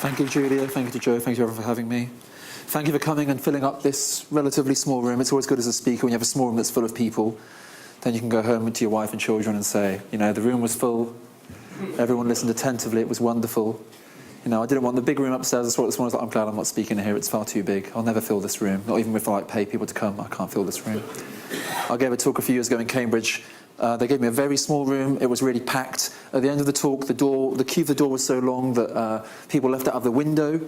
Thank you, Julia. Thank you to Joe. Thank you, everyone, for having me. Thank you for coming and filling up this relatively small room. It's always good as a speaker when you have a small room that's full of people. Then you can go home to your wife and children and say, you know, the room was full. Everyone listened attentively. It was wonderful. You know, I didn't want the big room upstairs. I saw it this morning. I was like, I'm glad I'm not speaking here. It's far too big. I'll never fill this room. Not even if I pay people to come. I can't fill this room. I gave a talk a few years ago in Cambridge. They gave me a very small room. It was really packed. At the end of the talk, the queue of the door was so long that people left out of the window.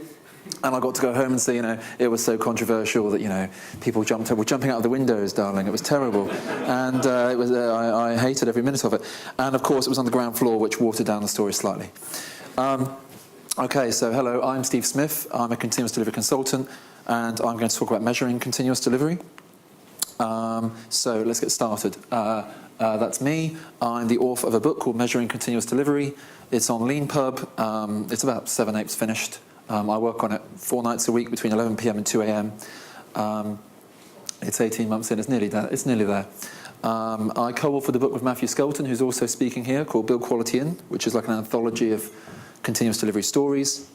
And I got to go home and say, you know, it was so controversial that, you know, people were jumping out of the windows, darling. It was terrible. And I hated every minute of it. And, of course, it was on the ground floor, which watered down the story slightly. Okay, so hello, I'm Steve Smith. I'm a continuous delivery consultant, and I'm going to talk about measuring continuous delivery. So let's get started. That's me. I'm the author of a book called Measuring Continuous Delivery. It's on LeanPub. It's about 7/8 finished. I work on it 4 nights a week between 11 p.m. and 2 a.m. It's 18 months in. It's nearly there. I co-authored the book with Matthew Skelton, who's also speaking here, called Build Quality In, which is like an anthology of continuous delivery stories.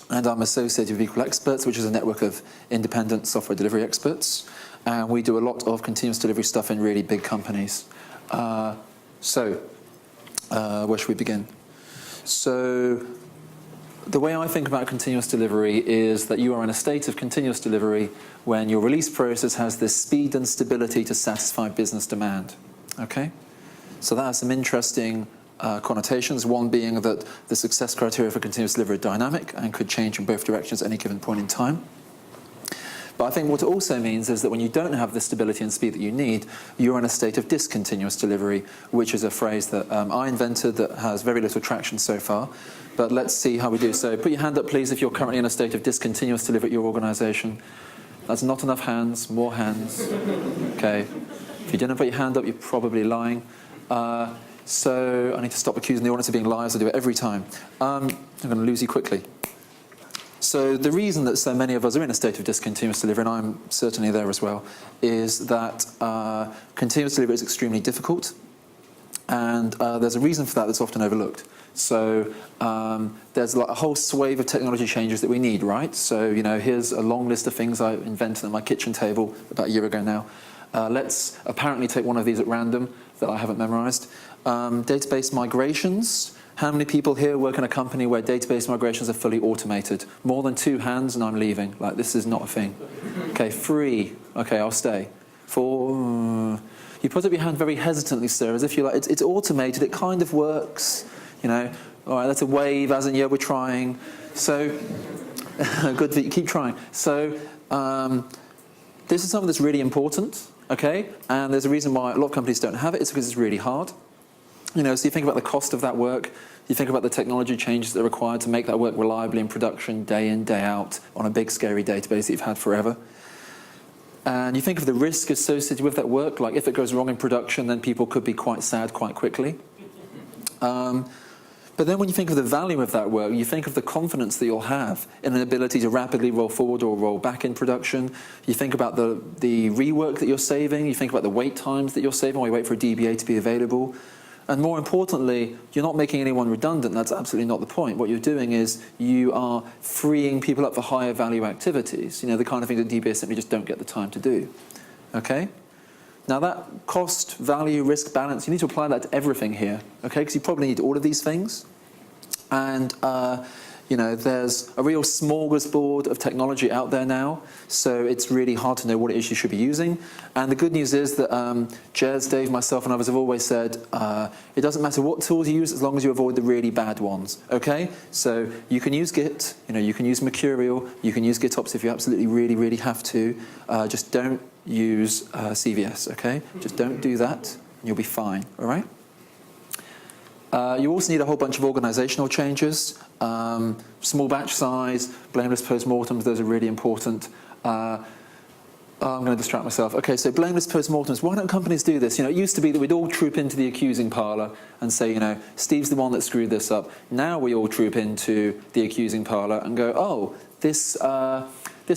And I'm associated with Equal Experts, which is a network of independent software delivery experts. And we do a lot of continuous delivery stuff in really big companies. Where should we begin? So the way I think about continuous delivery is that you are in a state of continuous delivery when your release process has this speed and stability to satisfy business demand. Okay? So that has some interesting connotations, one being that the success criteria for continuous delivery are dynamic and could change in both directions at any given point in time. But I think what it also means is that when you don't have the stability and speed that you need, you're in a state of discontinuous delivery, which is a phrase that I invented that has very little traction so far. But let's see how we do. So put your hand up, please, if you're currently in a state of discontinuous delivery at your organization. That's not enough hands, more hands. Okay. If you didn't put your hand up, you're probably lying. So I need to stop accusing the audience of being liars. I do it every time. I'm going to lose you quickly. So the reason that so many of us are in a state of discontinuous delivery, and I'm certainly there as well, is that continuous delivery is extremely difficult. And there's a reason for that that's often overlooked. So there's like a whole swathe of technology changes that we need, right? So, you know, here's a long list of things I invented on my kitchen table about a year ago now. Let's apparently take one of these at random that I haven't memorized. Database migrations. How many people here work in a company where database migrations are fully automated? More than 2 hands and I'm leaving. Like, this is not a thing. Okay, 3. Okay, I'll stay. 4. You put up your hand very hesitantly, sir, as if you're like, it's automated, it kind of works. You know, all right, that's a wave, as in, yeah, we're trying. So, good that you keep trying. So, this is something that's really important, okay? And there's a reason why a lot of companies don't have it. It's because it's really hard. You know, so you think about the cost of that work, you think about the technology changes that are required to make that work reliably in production, day in, day out, on a big, scary database that you've had forever. And you think of the risk associated with that work, like if it goes wrong in production, then people could be quite sad quite quickly. But then when you think of the value of that work, you think of the confidence that you'll have in an ability to rapidly roll forward or roll back in production. You think about the rework that you're saving. You think about the wait times that you're saving while you wait for a DBA to be available. And more importantly, you're not making anyone redundant. That's absolutely not the point. What you're doing is you are freeing people up for higher value activities, you know, the kind of thing that DBAs simply just don't get the time to do. Okay? Now that cost, value, risk balance, you need to apply that to everything here, okay? Because you probably need all of these things. And, you know, there's a real smorgasbord of technology out there now, so it's really hard to know what it is you should be using. And the good news is that Jez, Dave, myself, and others have always said it doesn't matter what tools you use as long as you avoid the really bad ones, okay? So you can use Git, you know, you can use Mercurial, you can use GitOps if you absolutely really, really have to. Just don't use CVS, okay? Just don't do that, and you'll be fine, all right? You also need a whole bunch of organizational changes. Small batch size, blameless postmortems, those are really important. I'm going to distract myself. Okay, so blameless postmortems. Why don't companies do this? You know, it used to be that we'd all troop into the accusing parlor and say, you know, Steve's the one that screwed this up. Now we all troop into the accusing parlor and go, oh, this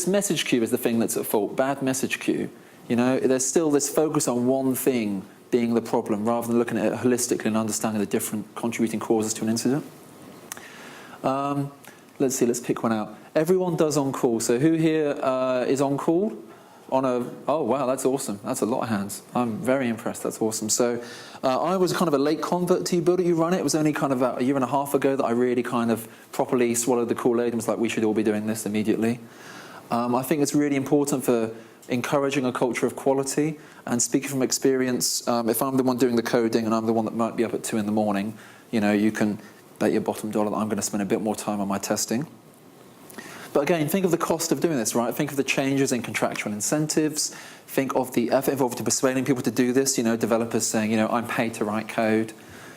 message queue is the thing that's at fault. Bad message queue. You know, there's still this focus on one thing being the problem, rather than looking at it holistically and understanding the different contributing causes to an incident. let's see, let's pick one out. Everyone does on-call. So who here is on-call? Oh, wow, that's awesome. That's a lot of hands. I'm very impressed. That's awesome. So I was kind of a late convert to Build It, You Run It. It was only kind of about a year and a half ago that I really kind of properly swallowed the Kool-Aid and was like, we should all be doing this immediately. I think it's really important for encouraging a culture of quality. And speaking from experience, if I'm the one doing the coding and I'm the one that might be up at 2 in the morning, you can bet your bottom dollar that I'm going to spend a bit more time on my testing. But again, think of the cost of doing this, right? Think of the changes in contractual incentives. Think of the effort involved in persuading people to do this. Developers saying, I'm paid to write code.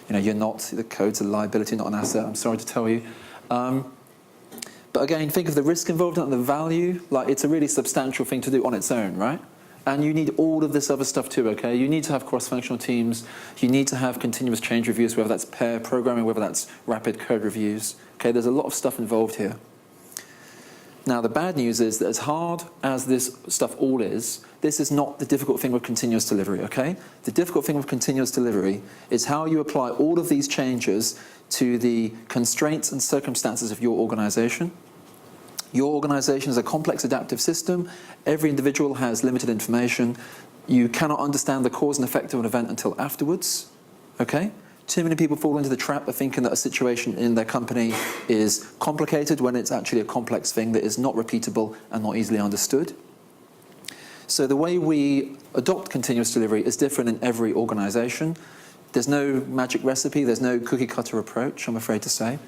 You're not. The code's a liability, not an asset. I'm sorry to tell you. But again, think of the risk involved and the value. Like, it's a really substantial thing to do on its own, right? And you need all of this other stuff too, okay? You need to have cross-functional teams. You need to have continuous change reviews, whether that's pair programming, whether that's rapid code reviews. Okay, there's a lot of stuff involved here. Now, the bad news is that as hard as this stuff all is, this is not the difficult thing with continuous delivery, okay? The difficult thing with continuous delivery is how you apply all of these changes to the constraints and circumstances of your organization. Your organization is a complex adaptive system. Every individual has limited information. You cannot understand the cause and effect of an event until afterwards, okay? Too many people fall into the trap of thinking that a situation in their company is complicated when it's actually a complex thing that is not repeatable and not easily understood. So the way we adopt continuous delivery is different in every organization. There's no magic recipe. There's no cookie-cutter approach, I'm afraid to say.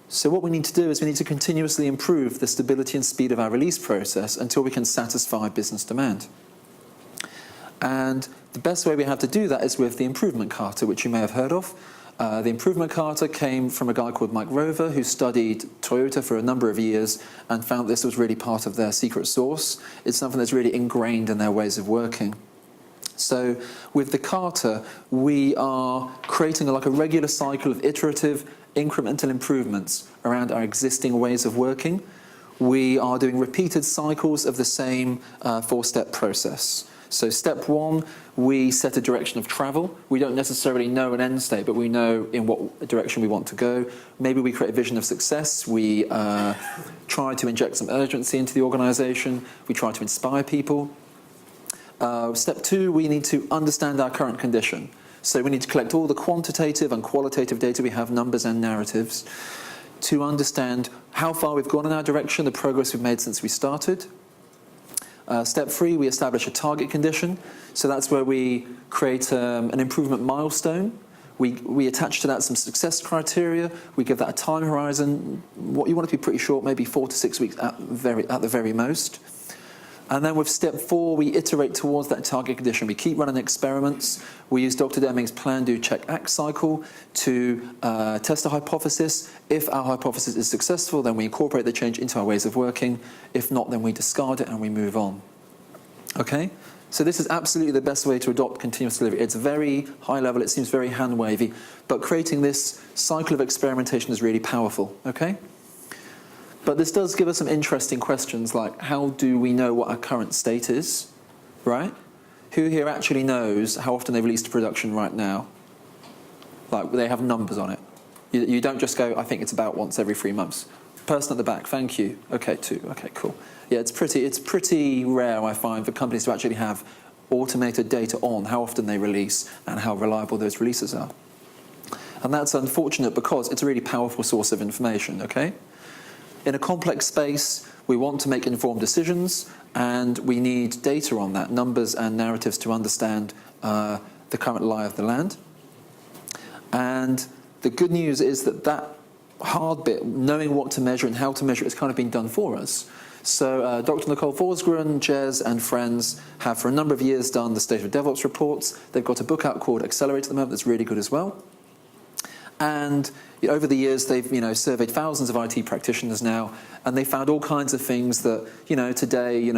So what we need to do is we need to continuously improve the stability and speed of our release process until we can satisfy business demand. And the best way we have to do that is with the Improvement Kata, which you may have heard of. The Improvement Kata came from a guy called Mike Rover, who studied Toyota for a number of years and found this was really part of their secret sauce. It's something that's really ingrained in their ways of working. So with the Kata, we are creating a regular cycle of iterative, incremental improvements around our existing ways of working. We are doing repeated cycles of the same 4-step process. So step 1, we set a direction of travel. We don't necessarily know an end state, but we know in what direction we want to go. Maybe we create a vision of success. We try to inject some urgency into the organization. We try to inspire people. Step 2, we need to understand our current condition. So we need to collect all the quantitative and qualitative data we have, numbers and narratives, to understand how far we've gone in our direction, the progress we've made since we started. Step 3, we establish a target condition. So that's where we create an improvement milestone. We attach to that some success criteria. We give that a time horizon. What you want it to be pretty short, maybe 4 to 6 weeks at the very most. And then with step 4, we iterate towards that target condition. We keep running experiments. We use Dr. Deming's plan, do, check, act cycle to test a hypothesis. If our hypothesis is successful, then we incorporate the change into our ways of working. If not, then we discard it and we move on. Okay? So this is absolutely the best way to adopt continuous delivery. It's very high level. It seems very hand-wavy. But creating this cycle of experimentation is really powerful. Okay? But this does give us some interesting questions, like how do we know what our current state is, right? Who here actually knows how often they've released to production right now? Like, they have numbers on it. You don't just go, I think it's about once every 3 months. Person at the back, thank you. Okay, 2. Okay, cool. Yeah, it's pretty rare, I find, for companies to actually have automated data on how often they release and how reliable those releases are. And that's unfortunate because it's a really powerful source of information, okay? In a complex space, we want to make informed decisions, and we need data on that, numbers and narratives to understand the current lie of the land. And the good news is that hard bit, knowing what to measure and how to measure it, has kind of been done for us. So Dr. Nicole Forsgren, Jez, and friends have for a number of years done the State of DevOps reports. They've got a book out called Accelerate at the moment that's really good as well. And over the years, they've surveyed thousands of IT practitioners now, and they found all kinds of things that today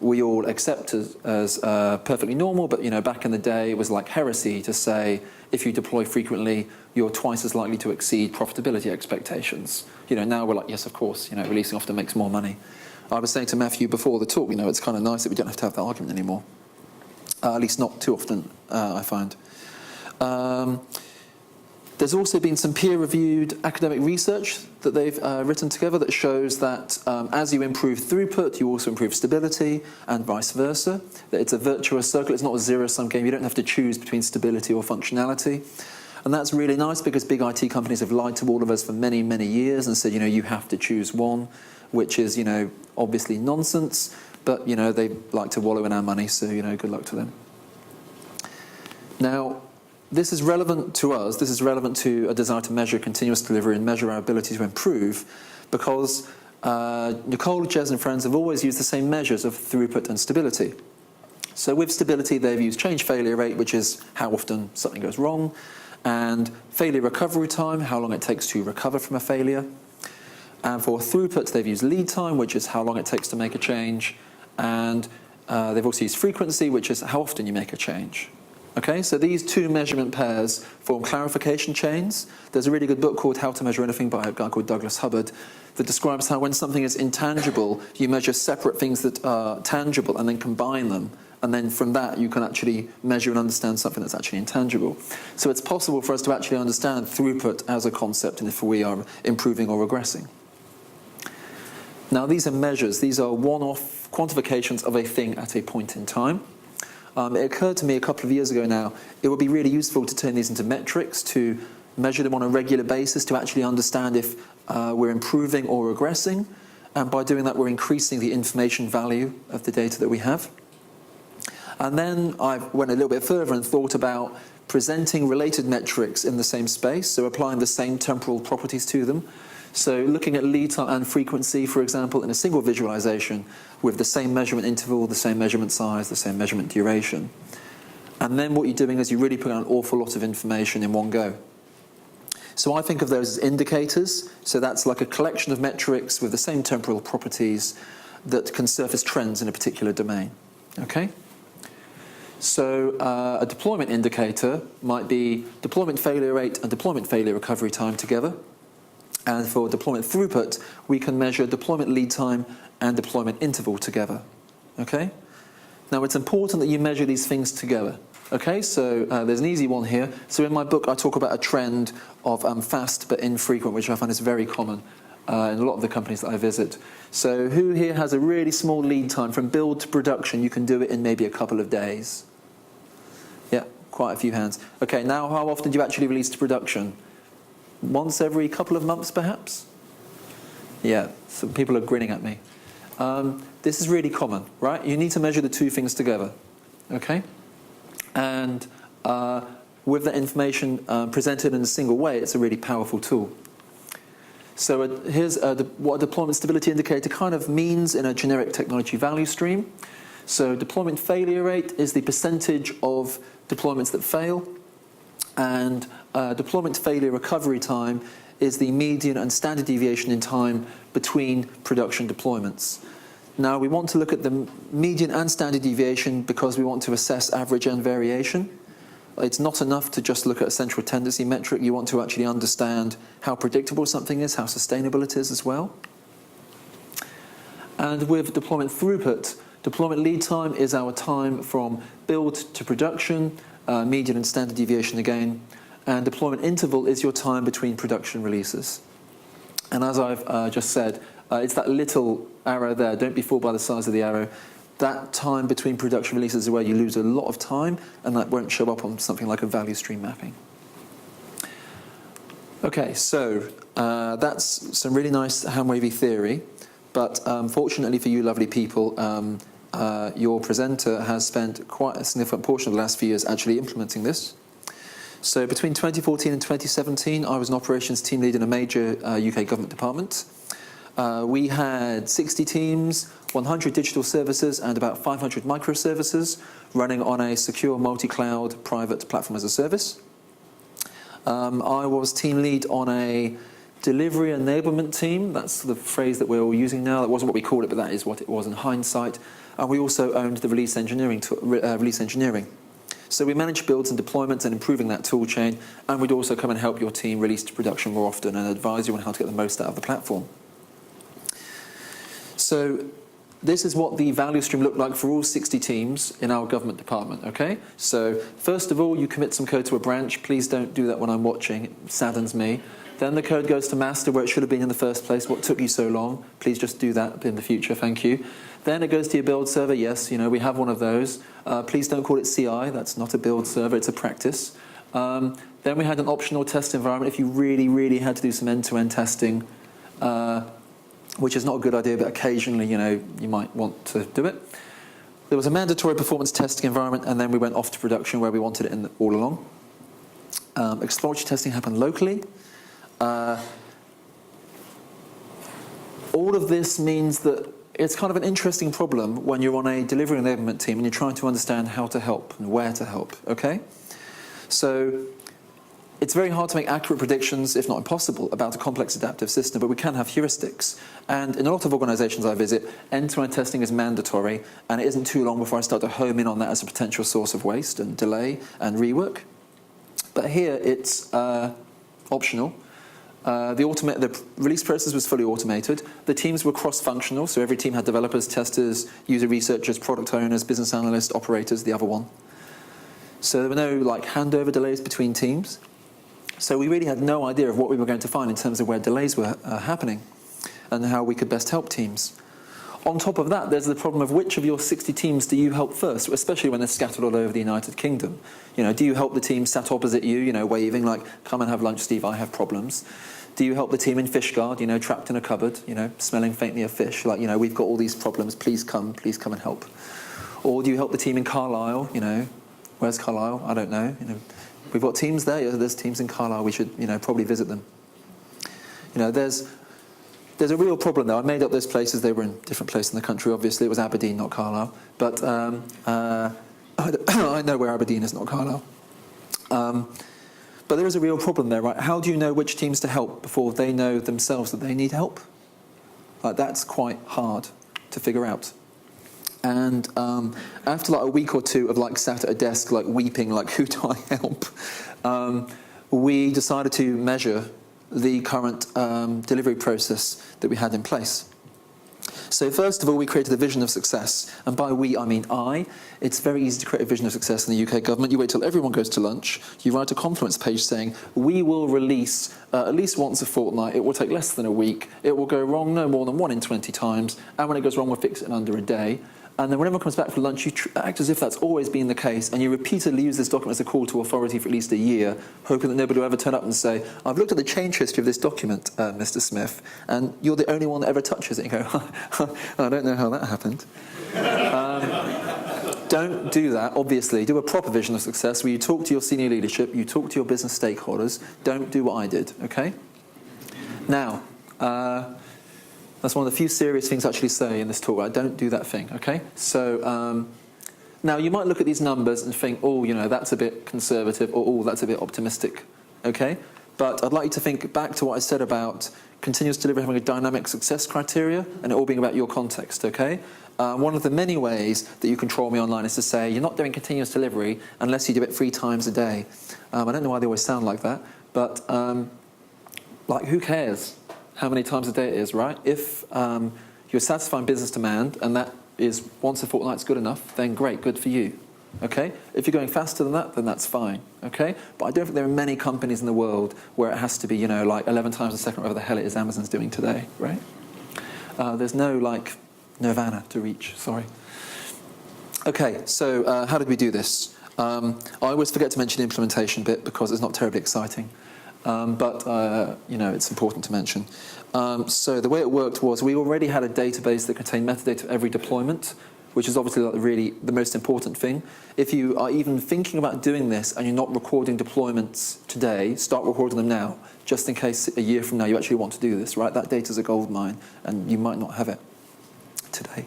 we all accept as perfectly normal, but back in the day it was like heresy to say if you deploy frequently, you're twice as likely to exceed profitability expectations. Now we're like, yes, of course, releasing often makes more money. I was saying to Matthew before the talk, it's kind of nice that we don't have to have that argument anymore. At least not too often, I find. There's also been some peer-reviewed academic research that they've written together that shows that as you improve throughput, you also improve stability, and vice versa. That it's a virtuous circle. It's not a zero-sum game. You don't have to choose between stability or functionality. And that's really nice because big IT companies have lied to all of us for many, many years and said, you have to choose one, which is, obviously nonsense. But, they like to wallow in our money, so, good luck to them. Now, this is relevant to us. This is relevant to a desire to measure continuous delivery and measure our ability to improve because Nicole, Jez and friends have always used the same measures of throughput and stability. So with stability, they've used change failure rate, which is how often something goes wrong, and failure recovery time, how long it takes to recover from a failure. And for throughput, they've used lead time, which is how long it takes to make a change, and they've also used frequency, which is how often you make a change. Okay, so these two measurement pairs form clarification chains. There's a really good book called How to Measure Anything by a guy called Douglas Hubbard that describes how when something is intangible, you measure separate things that are tangible and then combine them. And then from that, you can actually measure and understand something that's actually intangible. So it's possible for us to actually understand throughput as a concept and if we are improving or regressing. Now, these are measures. These are one-off quantifications of a thing at a point in time. It occurred to me a couple of years ago now, it would be really useful to turn these into metrics, to measure them on a regular basis, to actually understand if we're improving or regressing. And by doing that, we're increasing the information value of the data that we have. And then I went a little bit further and thought about presenting related metrics in the same space, so applying the same temporal properties to them. So looking at lead time and frequency, for example, in a single visualization with the same measurement interval, the same measurement size, the same measurement duration. And then what you're doing is you're really putting an awful lot of information in one go. So I think of those as indicators. So that's like a collection of metrics with the same temporal properties that can surface trends in a particular domain. Okay? So a deployment indicator might be deployment failure rate and deployment failure recovery time together. And for deployment throughput, we can measure deployment lead time and deployment interval together. Okay? Now, it's important that you measure these things together. Okay, so there's an easy one here. So in my book, I talk about a trend of fast but infrequent, which I find is very common in a lot of the companies that I visit. So who here has a really small lead time from build to production? You can do it in maybe a couple of days. Yeah, quite a few hands. Okay, now how often do you actually release to production? Once every couple of months, perhaps? Yeah, some people are grinning at me. This is really common, right? You need to measure the two things together, okay? And with that information presented in a single way, it's a really powerful tool. So here's what a deployment stability indicator kind of means in a generic technology value stream. So deployment failure rate is the percentage of deployments that fail, and deployment failure recovery time is the median and standard deviation in time between production deployments. Now, we want to look at the median and standard deviation because we want to assess average and variation. It's not enough to just look at a central tendency metric. You want to actually understand how predictable something is, how sustainable it is as well. And with deployment throughput, deployment lead time is our time from build to production, median and standard deviation again, and deployment interval is your time between production releases. And as I've just said, it's that little arrow there. Don't be fooled by the size of the arrow. That time between production releases is where you lose a lot of time, and that won't show up on something like a value stream mapping. Okay, so that's some really nice hand-wavy theory, but fortunately for you lovely people, your presenter has spent quite a significant portion of the last few years actually implementing this. So between 2014 and 2017, I was an operations team lead in a major UK government department. We had 60 teams, 100 digital services, and about 500 microservices running on a secure multi-cloud private platform as a service. I was team lead on a delivery enablement team. That's the phrase that we're all using now. That wasn't what we called it, but that is what it was in hindsight. And we also owned the release engineering. So we managed builds and deployments and improving that tool chain, and we'd also come and help your team release to production more often and advise you on how to get the most out of the platform. So this is what the value stream looked like for all 60 teams in our government department, okay? So first of all, you commit some code to a branch. Please don't do that when I'm watching. It saddens me. Then the code goes to master where it should have been in the first place. What took you so long? Please just do that in the future, thank you. Then it goes to your build server. Yes, we have one of those. Please don't call it CI. That's not a build server, it's a practice. Then we had an optional test environment if you really, really had to do some end-to-end testing, which is not a good idea, but occasionally, you might want to do it. There was a mandatory performance testing environment, and then we went off to production where we wanted it all along. Exploratory testing happened locally. All of this means that it's kind of an interesting problem when you're on a delivery enablement team and you're trying to understand how to help and where to help, okay? So it's very hard to make accurate predictions, if not impossible, about a complex adaptive system, but we can have heuristics. And in a lot of organizations I visit, end-to-end testing is mandatory, and it isn't too long before I start to home in on that as a potential source of waste and delay and rework. But here it's optional. The release process was fully automated. The teams were cross-functional, so every team had developers, testers, user researchers, product owners, business analysts, operators, the other one. So there were no handover delays between teams. So we really had no idea of what we were going to find in terms of where delays were happening and how we could best help teams. On top of that, there's the problem of which of your 60 teams do you help first, especially when they're scattered all over the United Kingdom. Do you help the team sat opposite you, waving come and have lunch, Steve, I have problems? Do you help the team in Fishguard, trapped in a cupboard, smelling faintly of fish, we've got all these problems, please come and help? Or do you help the team in Carlisle, where's Carlisle? I don't know. We've got teams there, there's teams in Carlisle, we should, probably visit them. There's a real problem there. I made up those places. They were in different places in the country, obviously. It was Aberdeen, not Carlisle. But I know where Aberdeen is, not Carlisle. But there is a real problem there, right? How do you know which teams to help before they know themselves that they need help? That's quite hard to figure out. And after a week or two of sat at a desk weeping, who do I help? We decided to measure the current delivery process that we had in place. So first of all, we created a vision of success. And by we, I mean I. It's very easy to create a vision of success in the UK government. You wait till everyone goes to lunch. You write a Confluence page saying, we will release at least once a fortnight. It will take less than a week. It will go wrong no more than 1 in 20 times. And when it goes wrong, we'll fix it in under a day. And then when everyone comes back for lunch, you act as if that's always been the case, and you repeatedly use this document as a call to authority for at least a year, hoping that nobody will ever turn up and say, I've looked at the change history of this document, Mr. Smith, and you're the only one that ever touches it. You go, I don't know how that happened. Don't do that, obviously. Do a proper vision of success where you talk to your senior leadership, you talk to your business stakeholders. Don't do what I did, okay? Now, that's one of the few serious things I actually say in this talk. I don't do that thing, okay? So now you might look at these numbers and think, oh, that's a bit conservative, or oh, that's a bit optimistic, okay? But I'd like you to think back to what I said about continuous delivery having a dynamic success criteria and it all being about your context, okay? One of the many ways that you control me online is to say you're not doing continuous delivery unless you do it 3 times a day. I don't know why they always sound like that, but who cares how many times a day it is, right? If you're satisfying business demand and that is once a fortnight's good enough, then great, good for you, okay? If you're going faster than that, then that's fine, okay? But I don't think there are many companies in the world where it has to be, 11 times a second, whatever the hell it is Amazon's doing today, right? There's no, nirvana to reach, sorry. Okay, so how did we do this? I always forget to mention the implementation bit because it's not terribly exciting. But it's important to mention. So the way it worked was we already had a database that contained metadata of every deployment, which is obviously really the most important thing. If you are even thinking about doing this and you're not recording deployments today, start recording them now, just in case a year from now you actually want to do this, right? That data's a gold mine, and you might not have it today.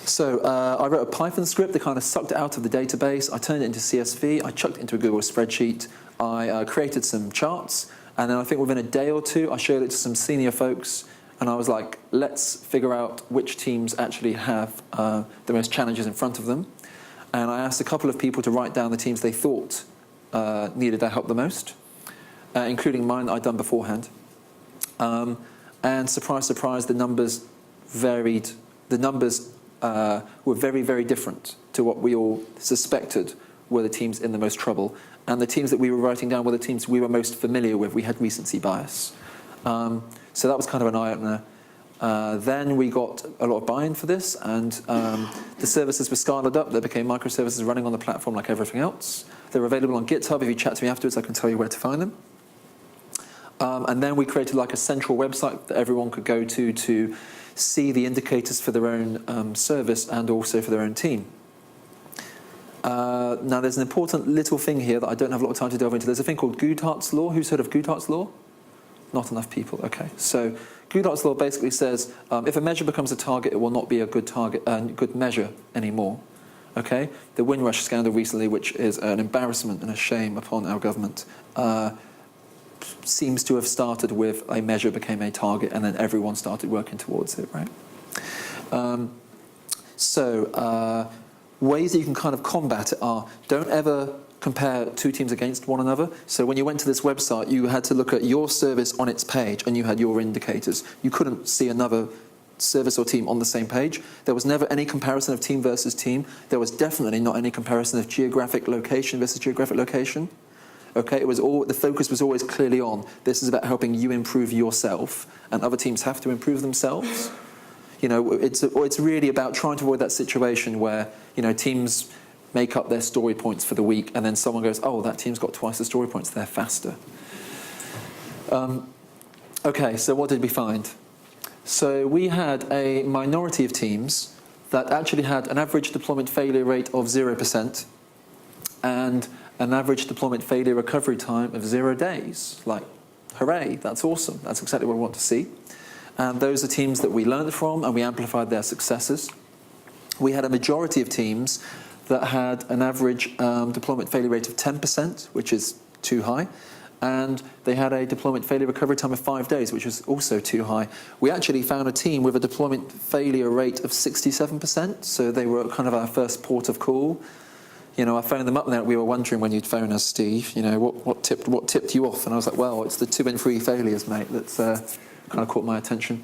So I wrote a Python script that kind of sucked it out of the database. I turned it into CSV. I chucked it into a Google spreadsheet. I created some charts. And then I think within a day or two, I showed it to some senior folks. And I was like, let's figure out which teams actually have the most challenges in front of them. And I asked a couple of people to write down the teams they thought needed our help the most, including mine that I'd done beforehand. And surprise, surprise, the numbers varied the numbers were very, very different to what we all suspected were the teams in the most trouble. And the teams that we were writing down were the teams we were most familiar with. We had recency bias. So that was kind of an eye-opener. Then we got a lot of buy-in for this, and the services were scaled up. They became microservices running on the platform like everything else. They're available on GitHub. If you chat to me afterwards, I can tell you where to find them. And then we created like a central website that everyone could go to see the indicators for their own service and also for their own team. Now, there's an important little thing here that I don't have a lot of time to delve into. There's a thing called Goodhart's Law. Who's heard of Goodhart's Law? Not enough people. Okay. So Goodhart's Law basically says if a measure becomes a target, it will not be a good measure anymore. Okay. The Windrush scandal recently, which is an embarrassment and a shame upon our government, seems to have started with a measure became a target, and then everyone started working towards it. Right. Ways that you can kind of combat it are, don't ever compare two teams against one another. So when you went to this website, you had to look at your service on its page and you had your indicators. You couldn't see another service or team on the same page. There was never any comparison of team versus team. There was definitely not any comparison of geographic location versus geographic location. Okay, it was the focus was always clearly on, this is about helping you improve yourself, and other teams have to improve themselves. You know, it's really about trying to avoid that situation where, you know, teams make up their story points for the week and then someone goes, oh, that team's got twice the story points, they're faster. Okay, so what did we find? So we had a minority of teams that actually had an average deployment failure rate of 0% and an average deployment failure recovery time of 0 days. Like, hooray, that's awesome. That's exactly what we want to see. And those are teams that we learned from and we amplified their successes. We had a majority of teams that had an average deployment failure rate of 10%, which is too high. And they had a deployment failure recovery time of 5 days, which was also too high. We actually found a team with a deployment failure rate of 67%, so they were kind of our first port of call. You know, I phoned them up and we were wondering when you'd phone us, Steve, you know, what tipped you off? And I was like, well, it's the 2 and 3 failures, mate, that's kind of caught my attention.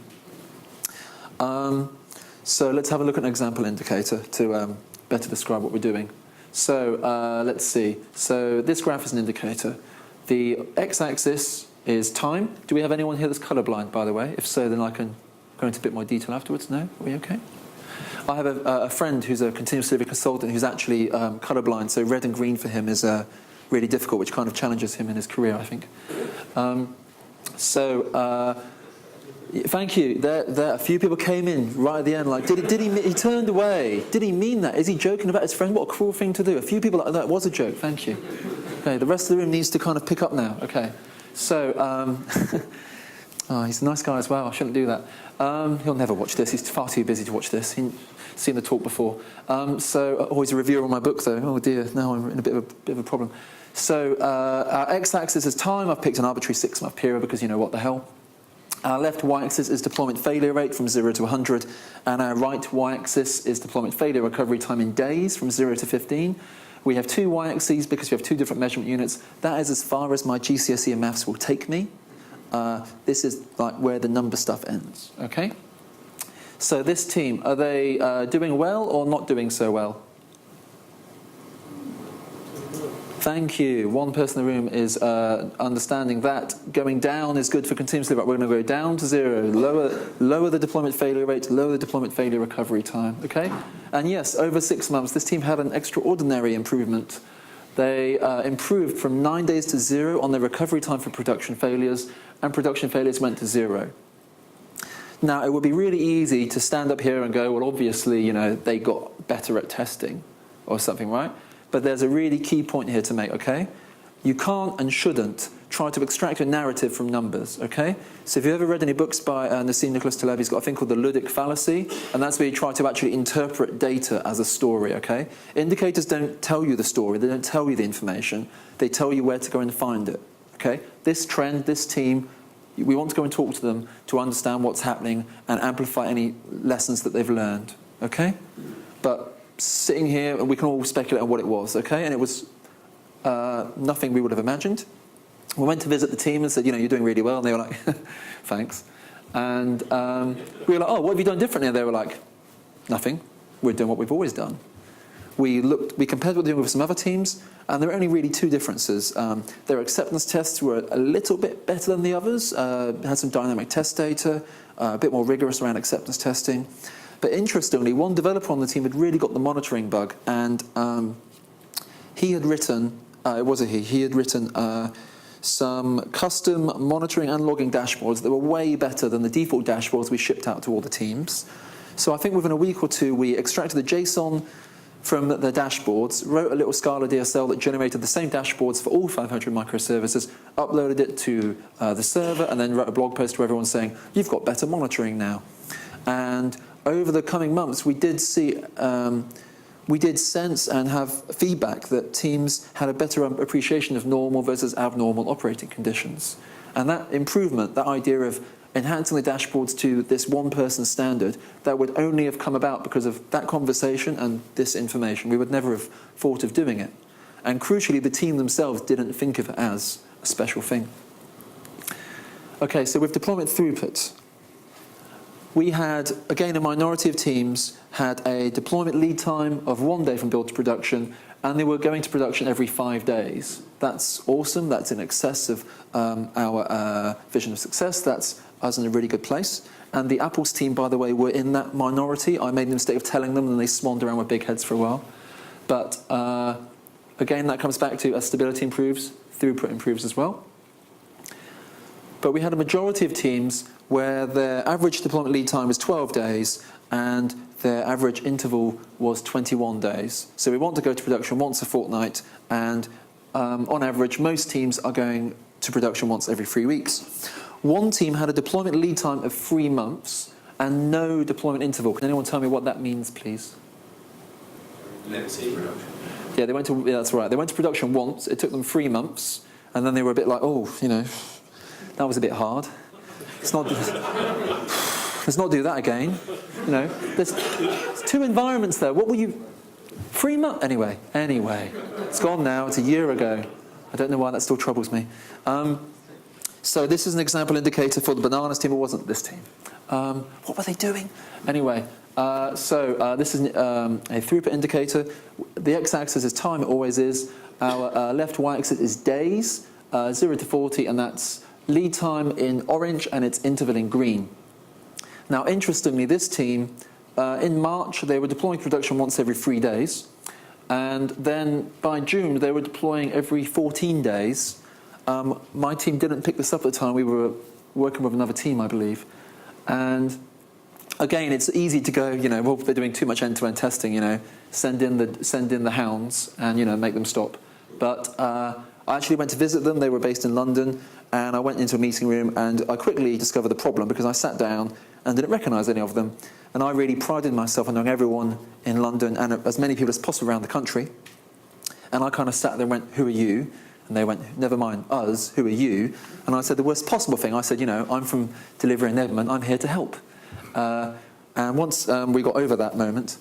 So let's have a look at an example indicator to better describe what we're doing. So let's see. So this graph is an indicator. The x-axis is time. Do we have anyone here that's colourblind, by the way? If so, then I can go into a bit more detail afterwards. No? Are we okay? I have a friend who's a continuous delivery consultant who's actually colourblind, so red and green for him is really difficult, which kind of challenges him in his career, I think. Thank you. There, a few people came in right at the end, like, he turned away. Did he mean that? Is he joking about his friend? What a cruel thing to do. A few people like that was a joke. Thank you. Okay, the rest of the room needs to kind of pick up now. Okay. So, oh, he's a nice guy as well. I shouldn't do that. He'll never watch this. He's far too busy to watch this. He's seen the talk before. He's a reviewer on my book, though. Oh, dear. Now I'm in a bit of a problem. So, our x-axis is time. I've picked an arbitrary 6-month period because, you know, what the hell. Our left y-axis is deployment failure rate from 0 to 100, and our right y-axis is deployment failure recovery time in days from 0 to 15. We have 2 y-axes because we have 2 different measurement units. That is as far as my GCSE and maths will take me. This is like where the number stuff ends, okay? So this team, are they doing well or not doing so well? Thank you. One person in the room is understanding that going down is good for continuous delivery. We're going to go down to 0, lower the deployment failure rate, lower the deployment failure recovery time. Okay? And yes, over 6 months, this team had an extraordinary improvement. They improved from 9 days to 0 on their recovery time for production failures, and production failures went to 0. Now, it would be really easy to stand up here and go, well, obviously, you know, they got better at testing or something, right? But there's a really key point here to make, okay? You can't and shouldn't try to extract a narrative from numbers, okay? So if you've ever read any books by Nassim Nicholas Taleb, he's got a thing called the Ludic fallacy, and that's where you try to actually interpret data as a story, okay? Indicators don't tell you the story, they don't tell you the information, they tell you where to go and find it, okay? This trend, this team, we want to go and talk to them to understand what's happening and amplify any lessons that they've learned, okay? But sitting here, and we can all speculate on what it was, okay? And it was nothing we would have imagined. We went to visit the team and said, you know, you're doing really well. And they were like, thanks. And we were like, oh, what have you done differently? And they were like, Nothing. We're doing what we've always done. We compared what we're doing with some other teams, and there are only really two differences. Their acceptance tests were a little bit better than the others, had some dynamic test data, a bit more rigorous around acceptance testing. But interestingly, one developer on the team had really got the monitoring bug, and he had written, he had written some custom monitoring and logging dashboards that were way better than the default dashboards we shipped out to all the teams. So I think within a week or two, we extracted the JSON from the dashboards, wrote a little Scala DSL that generated the same dashboards for all 500 microservices, uploaded it to the server, and then wrote a blog post to everyone saying, you've got better monitoring now. And over the coming months, we did see, we did sense and have feedback that teams had a better appreciation of normal versus abnormal operating conditions. And that improvement, that idea of enhancing the dashboards to this one-person standard, that would only have come about because of that conversation and this information. We would never have thought of doing it. And crucially, the team themselves didn't think of it as a special thing. Okay, so with deployment throughput, we had, again, a minority of teams had a deployment lead time of 1 day from build to production, and they were going to production every 5 days. That's awesome. That's in excess of our vision of success. That's us in a really good place. And the Apple's team, by the way, were in that minority. I made the mistake of telling them, and they swanned around with big heads for a while. But again, that comes back to as stability improves, throughput improves as well. But we had a majority of teams where their average deployment lead time was 12 days, and their average interval was 21 days. So we want to go to production once a fortnight, and on average, most teams are going to production once every 3 weeks. One team had a deployment lead time of 3 months and no deployment interval. Can anyone tell me what that means, please? Legacy production. Yeah, that's right. They went to production once. It took them 3 months, and then they were a bit like, oh, that was a bit hard. Let's not do that again. There's 2 environments there. What were you? 3 months? Anyway, it's gone now. It's a year ago. I don't know why that still troubles me. So this is an example indicator for the bananas team. It wasn't this team. What were they doing? Anyway, this is a throughput indicator. The x-axis is time. It always is. Our left y-axis is days, 0 to 40, and that's lead time in orange, and its interval in green. Now, interestingly, this team, in March, they were deploying production once every 3 days. And then by June, they were deploying every 14 days. My team didn't pick this up at the time. We were working with another team, I believe. And again, it's easy to go, well, they're doing too much end-to-end testing, send in the hounds and, make them stop. But I actually went to visit them. They were based in London. And I went into a meeting room, and I quickly discovered the problem because I sat down and didn't recognise any of them. And I really prided myself on knowing everyone in London and as many people as possible around the country. And I kind of sat there and went, who are you? And they went, never mind, us, who are you? And I said the worst possible thing. I said, I'm from Delivery Enablement, I'm here to help. And once we got over that moment,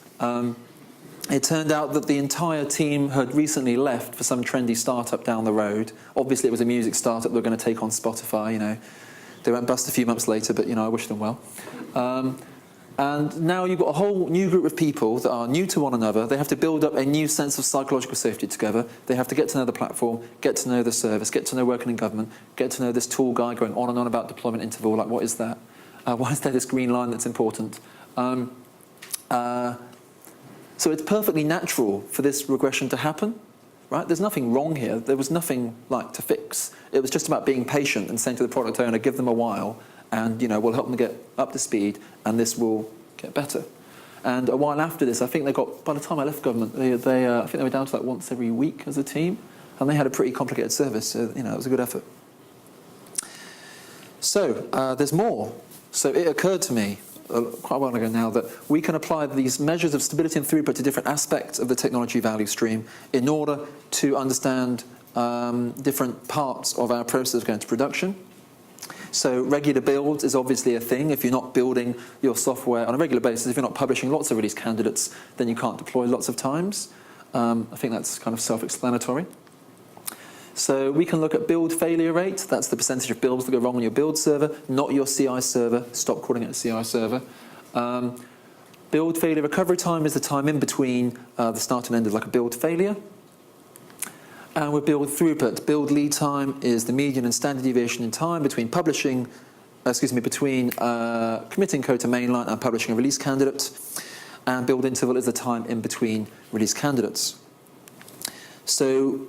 it turned out that the entire team had recently left for some trendy startup down the road. Obviously, it was a music startup that were going to take on Spotify, They went bust a few months later, but, I wish them well. And now you've got a whole new group of people that are new to one another. They have to build up a new sense of psychological safety together. They have to get to know the platform, get to know the service, get to know working in government, get to know this tool guy going on and on about deployment interval. Like, what is that? Why is there this green line that's important? So it's perfectly natural for this regression to happen, right? There's nothing wrong here. There was nothing to fix. It was just about being patient and saying to the product owner, give them a while, and we'll help them get up to speed, and this will get better. And a while after this, I think they got, by the time I left government, I think they were down to once every week as a team, and they had a pretty complicated service. So it was a good effort. So there's more. So it occurred to me quite a while ago now that we can apply these measures of stability and throughput to different aspects of the technology value stream in order to understand different parts of our process going to production. So regular builds is obviously a thing. If you're not building your software on a regular basis, if you're not publishing lots of release candidates, then you can't deploy lots of times. I think that's kind of self-explanatory. So we can look at build failure rate. That's the percentage of builds that go wrong on your build server, not your CI server. Stop calling it a CI server. Build failure recovery time is the time in between the start and end of like a build failure. And with build throughput, build lead time is the median and standard deviation in time between committing code to mainline and publishing a release candidate. And build interval is the time in between release candidates. So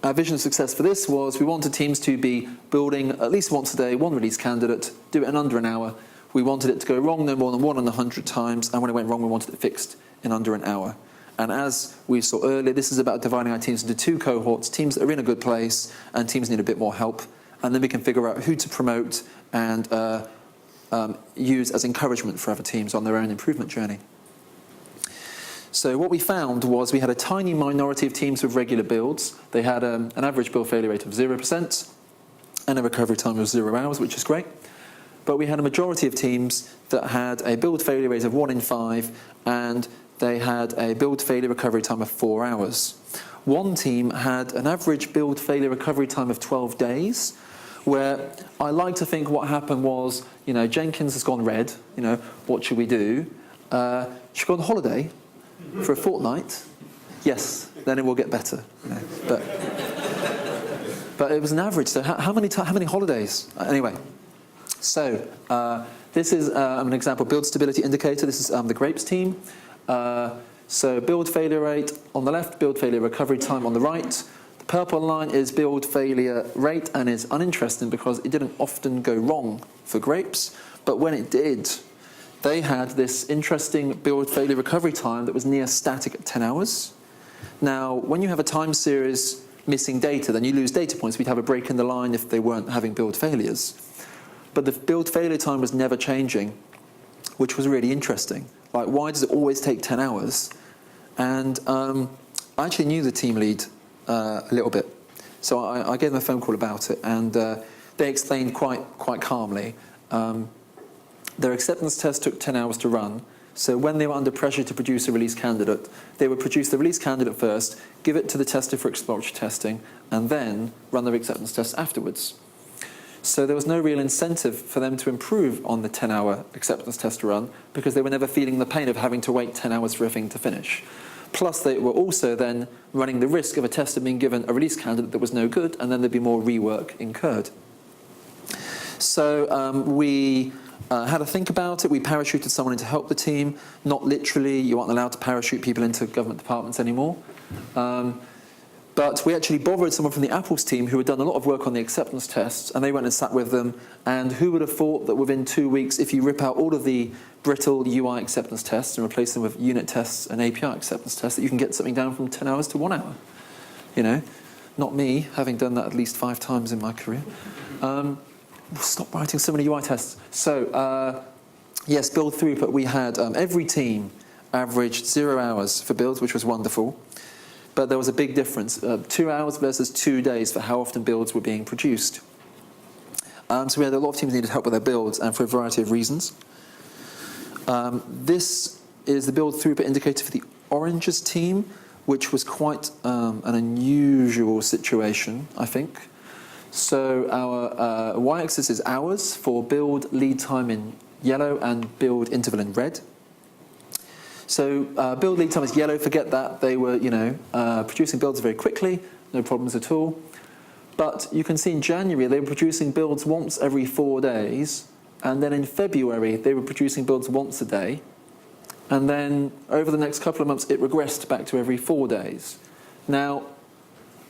our vision of success for this was we wanted teams to be building at least once a day, one release candidate, do it in under an hour. We wanted it to go wrong no more than 1 in 100 times, and when it went wrong, we wanted it fixed in under an hour. And as we saw earlier, this is about dividing our teams into 2 cohorts, teams that are in a good place and teams need a bit more help. And then we can figure out who to promote and use as encouragement for other teams on their own improvement journey. So what we found was we had a tiny minority of teams with regular builds. They had an average build failure rate of 0% and a recovery time of 0 hours, which is great. But we had a majority of teams that had a build failure rate of 1 in 5 and they had a build failure recovery time of 4 hours. One team had an average build failure recovery time of 12 days, where I like to think what happened was, Jenkins has gone red, what should we do? Should we go on holiday for a fortnight? Yes, then it will get better. But it was an average, so how many holidays? Anyway, so this is an example build stability indicator. This is the grapes team. So build failure rate on the left, build failure recovery time on the right. The purple line is build failure rate and is uninteresting because it didn't often go wrong for grapes, but when it did, they had this interesting build failure recovery time that was near static at 10 hours. Now, when you have a time series missing data, then you lose data points. We'd have a break in the line if they weren't having build failures. But the build failure time was never changing, which was really interesting. Like, why does it always take 10 hours? And I actually knew the team lead a little bit. So I gave them a phone call about it, and they explained quite calmly. Their acceptance test took 10 hours to run. So when they were under pressure to produce a release candidate, they would produce the release candidate first, give it to the tester for exploratory testing, and then run their acceptance tests afterwards. So there was no real incentive for them to improve on the 10-hour acceptance test run because they were never feeling the pain of having to wait 10 hours for a thing to finish. Plus, they were also then running the risk of a tester being given a release candidate that was no good, and then there'd be more rework incurred. So we had to think about it. We parachuted someone in to help the team. Not literally, you aren't allowed to parachute people into government departments anymore. But we actually borrowed someone from the Apple's team who had done a lot of work on the acceptance tests, and they went and sat with them. And who would have thought that within 2 weeks, if you rip out all of the brittle UI acceptance tests and replace them with unit tests and API acceptance tests, that you can get something down from 10 hours to 1 hour? Not me, having done that at least 5 times in my career. Stop writing so many UI tests. So, yes, build throughput. We had every team averaged 0 hours for builds, which was wonderful. But there was a big difference, 2 hours versus 2 days for how often builds were being produced. So we had a lot of teams needed help with their builds, and for a variety of reasons. This is the build throughput indicator for the oranges team, which was quite an unusual situation, I think. So our y-axis is hours for build lead time in yellow and build interval in red. So build lead time is yellow, forget that. They were, producing builds very quickly, no problems at all. But you can see in January, they were producing builds once every 4 days. And then in February, they were producing builds once a day. And then over the next couple of months, it regressed back to every 4 days. Now,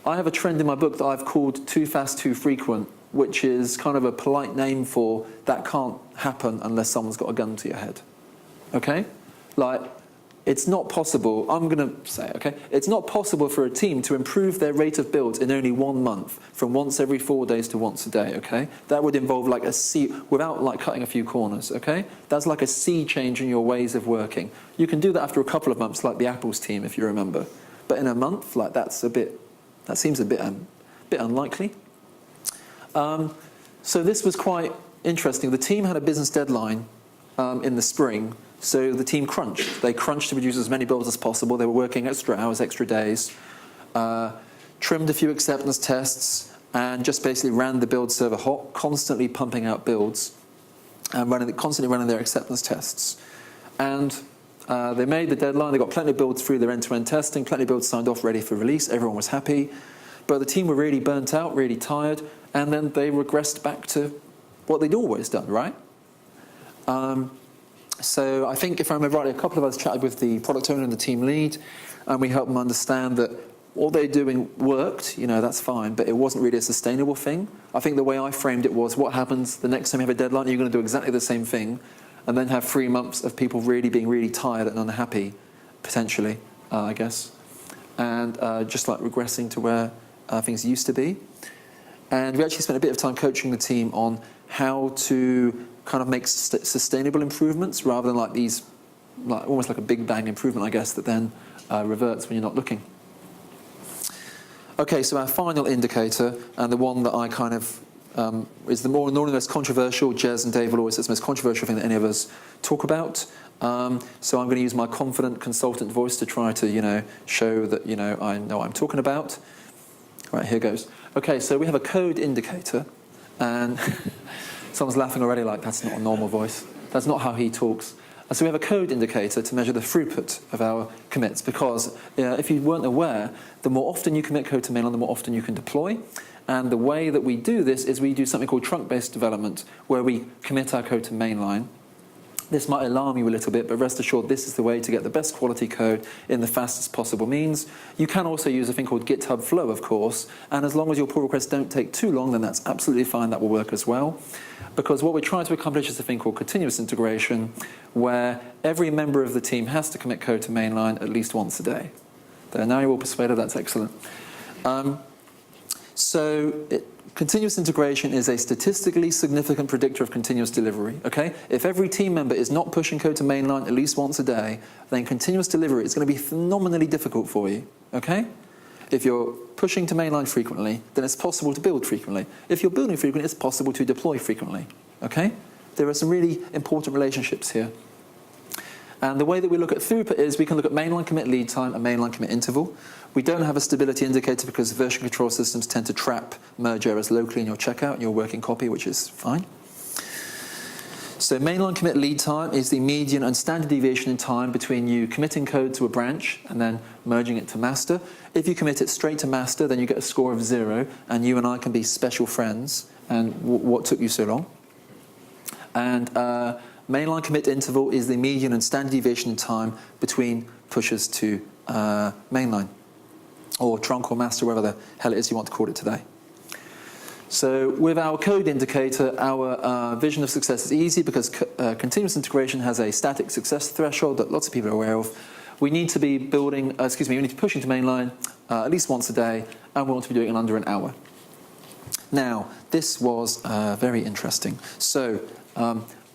I have a trend in my book that I've called too fast, too frequent, which is kind of a polite name for that can't happen unless someone's got a gun to your head. Okay? It's not possible, I'm going to say, okay, it's not possible for a team to improve their rate of builds in only 1 month, from once every 4 days to once a day, okay? That would involve like a sea, without like cutting a few corners, okay? That's like a sea change in your ways of working. You can do that after a couple of months, like the Apple's team, if you remember. But in a month, that seems a bit unlikely. So this was quite interesting. The team had a business deadline in the spring. So the team crunched. They crunched to produce as many builds as possible. They were working extra hours, extra days, trimmed a few acceptance tests, and just basically ran the build server hot, constantly pumping out builds, and constantly running their acceptance tests. And they made the deadline. They got plenty of builds through their end-to-end testing, plenty of builds signed off, ready for release. Everyone was happy. But the team were really burnt out, really tired, and then they regressed back to what they'd always done, right? So I think, if I remember rightly, a couple of us chatted with the product owner and the team lead, and we helped them understand that what they're doing worked, that's fine, but it wasn't really a sustainable thing. I think the way I framed it was, what happens the next time you have a deadline? You're going to do exactly the same thing, and then have 3 months of people really being really tired and unhappy, potentially, I guess, and just like regressing to where things used to be. And we actually spent a bit of time coaching the team on how to kind of make sustainable improvements rather than like these, almost like a big bang improvement, I guess, that then reverts when you're not looking. Okay, so our final indicator, and the one that I kind of is normally the most controversial. Jez and Dave will always say it's the most controversial thing that any of us talk about. So I'm going to use my confident consultant voice to try to, show that, I know what I'm talking about. Right, here goes. Okay, so we have a code indicator, and someone's laughing already like that's not a normal voice. That's not how he talks. So we have a code indicator to measure the throughput of our commits, because if you weren't aware, the more often you commit code to mainline, the more often you can deploy. And the way that we do this is we do something called trunk-based development, where we commit our code to mainline. This might alarm you a little bit, but rest assured this is the way to get the best quality code in the fastest possible means. You can also use a thing called GitHub Flow, of course, and as long as your pull requests don't take too long, then that's absolutely fine, that will work as well. Because what we're trying to accomplish is a thing called continuous integration, where every member of the team has to commit code to mainline at least once a day. There, now you're all persuaded, that's excellent. Continuous integration is a statistically significant predictor of continuous delivery, okay? If every team member is not pushing code to mainline at least once a day, then continuous delivery is going to be phenomenally difficult for you, okay? If you're pushing to mainline frequently, then it's possible to build frequently. If you're building frequently, it's possible to deploy frequently, okay? There are some really important relationships here. And the way that we look at throughput is we can look at mainline commit lead time and mainline commit interval. We don't have a stability indicator because version control systems tend to trap merge errors locally in your checkout and your working copy, which is fine. So mainline commit lead time is the median and standard deviation in time between you committing code to a branch and then merging it to master. If you commit it straight to master, then you get a score of 0, and you and I can be special friends. And what took you so long? And mainline commit interval is the median and standard deviation in time between pushes to mainline, or trunk or master, whatever the hell it is you want to call it today. So with our code indicator, our vision of success is easy because continuous integration has a static success threshold that lots of people are aware of. We need to be we need to be pushing to mainline at least once a day, and we want to be doing it in under an hour. Now, this was very interesting. So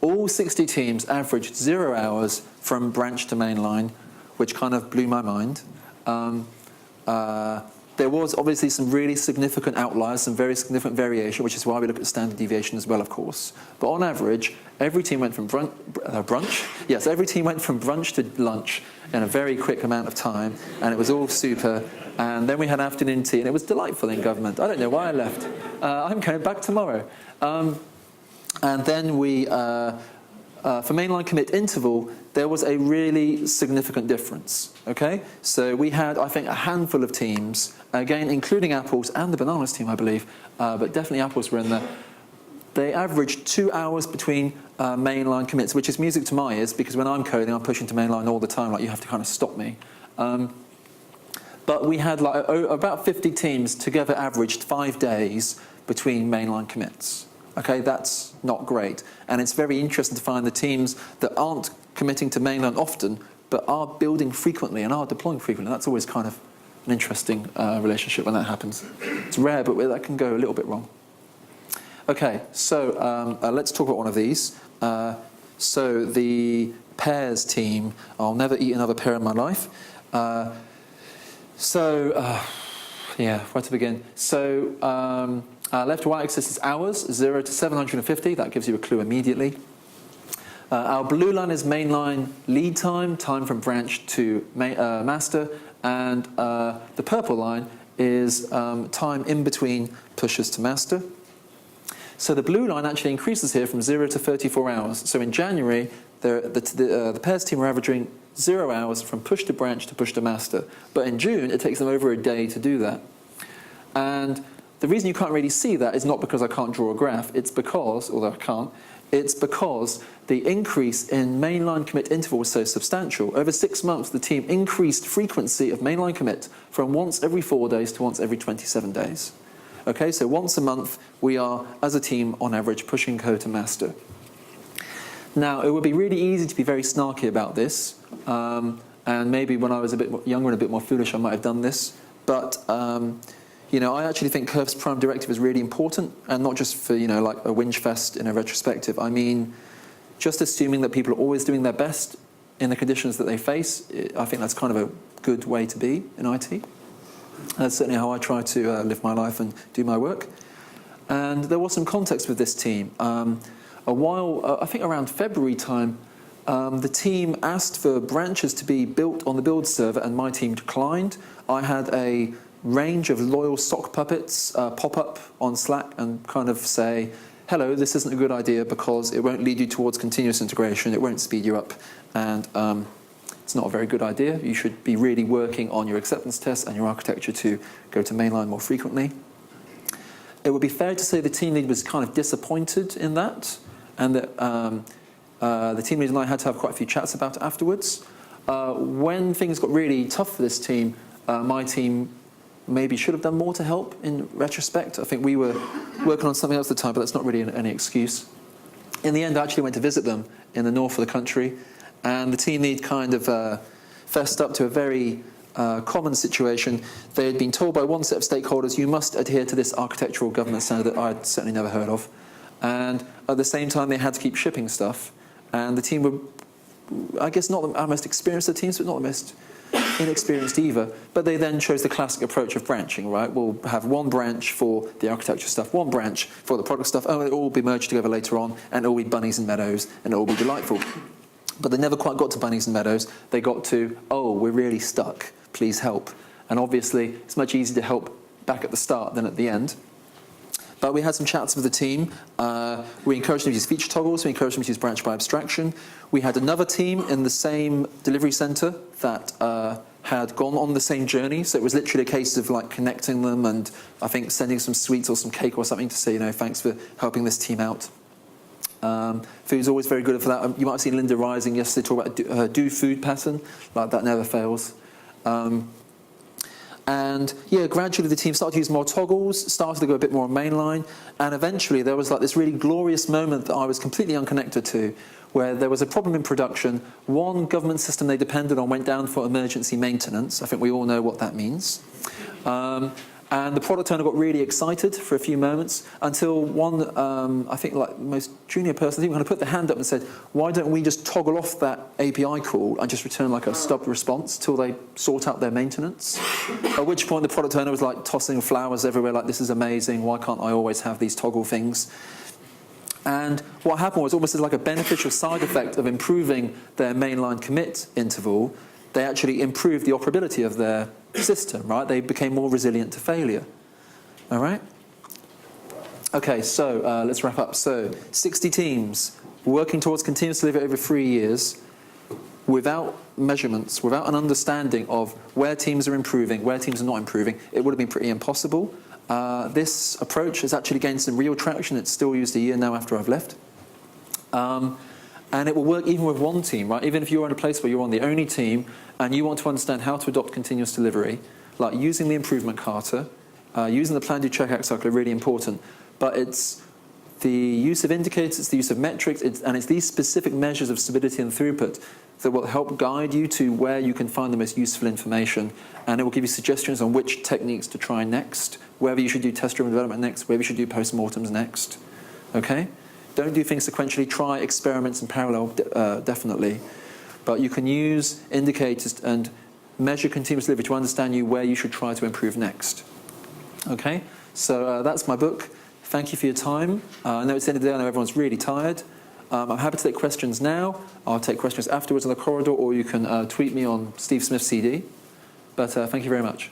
all 60 teams averaged 0 hours from branch to mainline, which kind of blew my mind. There was obviously some really significant outliers, some very significant variation, which is why we look at standard deviation as well, of course. But on average, every team went from brunch. Yes, every team went from brunch to lunch in a very quick amount of time, and it was all super. And then we had afternoon tea, and it was delightful in government. I don't know why I left. I'm going back tomorrow. And then we, for mainline commit interval, there was a really significant difference, okay? So we had, I think, a handful of teams, again, including Apple's and the Bananas team, I believe, but definitely Apple's were in there. They averaged 2 hours between mainline commits, which is music to my ears, because when I'm coding, I'm pushing to mainline all the time, like you have to kind of stop me. But we had like about 50 teams together averaged 5 days between mainline commits. Okay, that's not great. And it's very interesting to find the teams that aren't committing to mainline often, but are building frequently and are deploying frequently. That's always kind of an interesting relationship when that happens. It's rare, but that can go a little bit wrong. Okay, so let's talk about one of these. So the Pears team, I'll never eat another pear in my life. Yeah, where to begin? So left to right axis is hours, 0 to 750. That gives you a clue immediately. Our blue line is mainline lead time, time from branch to master, and the purple line is time in between pushes to master. So the blue line actually increases here from 0 to 34 hours. So in January, the Pears team were averaging 0 hours from push to branch to push to master. But in June, it takes them over a day to do that. And the reason you can't really see that is not because I can't draw a graph. It's because, although I can't, it's because the increase in mainline commit interval was so substantial. Over 6 months, the team increased frequency of mainline commit from once every 4 days to once every 27 days. Okay, so once a month, we are, as a team, on average, pushing code to master. Now, it would be really easy to be very snarky about this, and maybe when I was a bit younger and a bit more foolish, I might have done this. But you know, I actually think Curve's prime directive is really important, and not just for, you know, like a whinge fest in a retrospective. I mean, just assuming that people are always doing their best in the conditions that they face, I think that's kind of a good way to be in IT. That's certainly how I try to live my life and do my work. And there was some context with this team. A while, I think around February time, the team asked for branches to be built on the build server, and my team declined. I had a range of loyal sock puppets pop up on Slack and kind of say, hello, this isn't a good idea because it won't lead you towards continuous integration, it won't speed you up, and it's not a very good idea. You should be really working on your acceptance tests and your architecture to go to mainline more frequently. It would be fair to say the team lead was kind of disappointed in that, and that the team lead and I had to have quite a few chats about it afterwards. When things got really tough for this team, my team maybe should have done more to help in retrospect. I think we were working on something else at the time, but that's not really any excuse. In the end, I actually went to visit them in the north of the country, and the team lead kind of fessed up to a very common situation. They had been told by one set of stakeholders, you must adhere to this architectural governance standard that I'd certainly never heard of. And at the same time, they had to keep shipping stuff. And the team were, I guess, not our most experienced of teams, but not the most inexperienced either. But they then chose the classic approach of branching, right? We'll have one branch for the architecture stuff, one branch for the product stuff. Oh, it'll all be merged together later on, and it'll be bunnies and meadows, and it'll be delightful. But they never quite got to bunnies and meadows. They got to, oh, we're really stuck. Please help. And obviously, it's much easier to help back at the start than at the end. But we had some chats with the team. We encouraged them to use feature toggles. We encouraged them to use branch by abstraction. We had another team in the same delivery center that had gone on the same journey. So it was literally a case of like connecting them and I think sending some sweets or some cake or something to say, you know, thanks for helping this team out. Food's always very good for that. You might have seen Linda Rising yesterday talk about her do food pattern. Like that never fails. And yeah, gradually the team started to use more toggles, started to go a bit more on mainline, and eventually there was like this really glorious moment that I was completely unconnected to, where there was a problem in production. One government system they depended on went down for emergency maintenance. I think we all know what that means. And the product owner got really excited for a few moments until one, I think like the most junior person, I think, kind of put their hand up and said, why don't we just toggle off that API call and just return like a stub response till they sort out their maintenance? At which point the product owner was like tossing flowers everywhere, like this is amazing, why can't I always have these toggle things? And what happened was almost as like a beneficial side effect of improving their mainline commit interval, they actually improved the operability of their system, right? They became more resilient to failure. All right? Okay, so let's wrap up. So 60 teams working towards continuous delivery over 3 years without measurements, without an understanding of where teams are improving, where teams are not improving, it would have been pretty impossible. This approach has actually gained some real traction. It's still used a year now after I've left. And it will work even with one team, right? Even if you're in a place where you're on the only team and you want to understand how to adopt continuous delivery, like using the Improvement Kata, using the Plan, Do, Check, Act cycle are really important. But it's the use of indicators, it's the use of metrics, and it's these specific measures of stability and throughput that will help guide you to where you can find the most useful information. And it will give you suggestions on which techniques to try next, whether you should do test-driven development next, whether you should do post-mortems next. Okay? Don't do things sequentially. Try experiments in parallel, definitely. But you can use indicators and measure continuous delivery to understand where you should try to improve next. Okay? So that's my book. Thank you for your time. I know it's the end of the day. I know everyone's really tired. I'm happy to take questions now. I'll take questions afterwards in the corridor, or you can tweet me on Steve Smith CD. But thank you very much.